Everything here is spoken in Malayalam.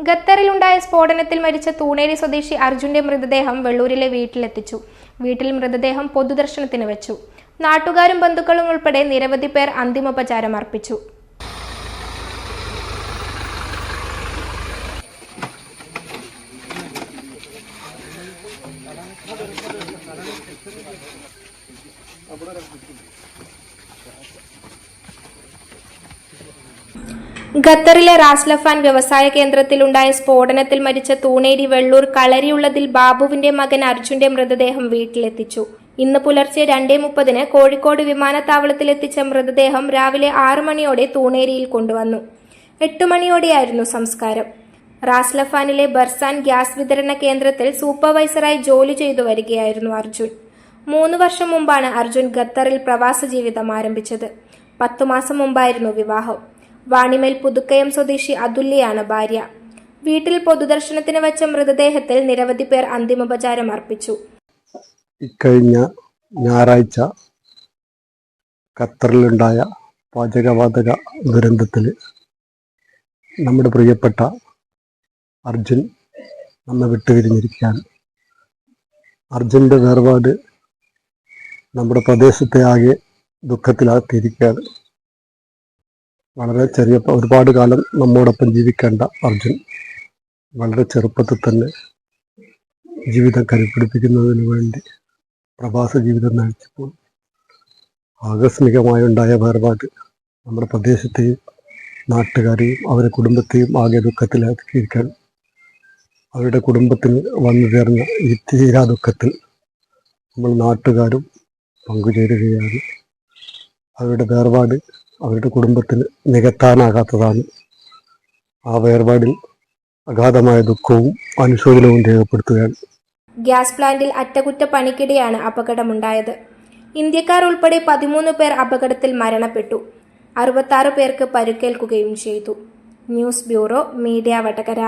ഖത്തറിലുണ്ടായ സ്ഫോടനത്തിൽ മരിച്ച തൂണേരി സ്വദേശി അർജുന്റെ മൃതദേഹം വെള്ളൂരിലെ വീട്ടിലെത്തിച്ചു. വീട്ടിൽ മൃതദേഹം പൊതുദർശനത്തിന് വെച്ചു. നാട്ടുകാരും ബന്ധുക്കളും ഉൾപ്പെടെ നിരവധി പേർ അന്തിമോപചാരം അർപ്പിച്ചു. ഖത്തറിലെ റാസ്ലഫാൻ വ്യവസായ കേന്ദ്രത്തിലുണ്ടായ സ്ഫോടനത്തിൽ മരിച്ച തൂണേരി വെള്ളൂർ കളരിയുള്ളതിൽ ബാബുവിന്റെ മകൻ അർജുന്റെ മൃതദേഹം വീട്ടിലെത്തിച്ചു. ഇന്ന് പുലർച്ചെ 2:30 കോഴിക്കോട് വിമാനത്താവളത്തിലെത്തിച്ച മൃതദേഹം രാവിലെ 6 മണിയോടെ തൂണേരിയിൽ കൊണ്ടുവന്നു. 8 മണിയോടെയായിരുന്നു സംസ്കാരം. റാസ്ലഫാനിലെ ബർസാൻ ഗ്യാസ് വിതരണ കേന്ദ്രത്തിൽ സൂപ്പർവൈസറായി ജോലി ചെയ്തു വരികയായിരുന്നു അർജുൻ. 3 വർഷം മുമ്പാണ് അർജുൻ ഖത്തറിൽ പ്രവാസ ജീവിതം ആരംഭിച്ചത്. 10 മാസം മുമ്പായിരുന്നു വിവാഹം. വാണിമേൽ പുതുക്കയം സ്വദേശി അതുല്യയാണ് ഭാര്യ. വീട്ടിൽ പൊതുദർശനത്തിന് വെച്ച മൃതദേഹത്തിൽ നിരവധി പേർ അന്തിമോപചാരം അർപ്പിച്ചു. ഇക്കഴിഞ്ഞ ഞായറാഴ്ച ഖത്തറിലുണ്ടായ പാചകവാതക ദുരന്തത്തിൽ നമ്മുടെ പ്രിയപ്പെട്ട അർജുൻ നമ്മെ വിട്ടുപിരിഞ്ഞിരിക്കുകയാണ്. അർജുൻ്റെ വേർപാട് നമ്മുടെ പ്രദേശത്തെ ആകെ ദുഃഖത്തിലാക്കിയിരിക്കുകയാണ്. വളരെ ഒരുപാട് കാലം നമ്മോടൊപ്പം ജീവിക്കേണ്ട അർജുൻ വളരെ ചെറുപ്പത്തിൽ തന്നെ ജീവിതം കരുപിടിപ്പിക്കുന്നതിന് വേണ്ടി പ്രവാസ ജീവിതം നയിച്ചപ്പോൾ ആകസ്മികമായുണ്ടായ വേർപാട് നമ്മുടെ പ്രദേശത്തെയും നാട്ടുകാരെയും അവരുടെ കുടുംബത്തെയും ആകെ ദുഃഖത്തിലാക്കിയിരിക്കുകയാണ്. അവരുടെ കുടുംബത്തിന് വന്നു ചേർന്ന ഈ തീരാ ദുഃഖത്തിൽ നമ്മൾ നാട്ടുകാരും പങ്കുചേരുകയാണ്. അവരുടെ വേർപാട് അവരുടെ കുടുംബത്തിന് നികത്താനാകാത്തതാണ്. ആ വേർപാടിൽ അഗാധമായ ദുഃഖവും അനുശോചനവും രേഖപ്പെടുത്തുകയാണ്. ഗ്യാസ് പ്ലാന്റിൽ അറ്റകുറ്റപ്പണിക്കിടെയാണ് അപകടമുണ്ടായത്. ഇന്ത്യക്കാർ ഉൾപ്പെടെ 13 പേർ അപകടത്തിൽ മരണപ്പെട്ടു. 66 പേർക്ക് പരിക്കേൽക്കുകയും ചെയ്തു. News bureau, media Vadakara.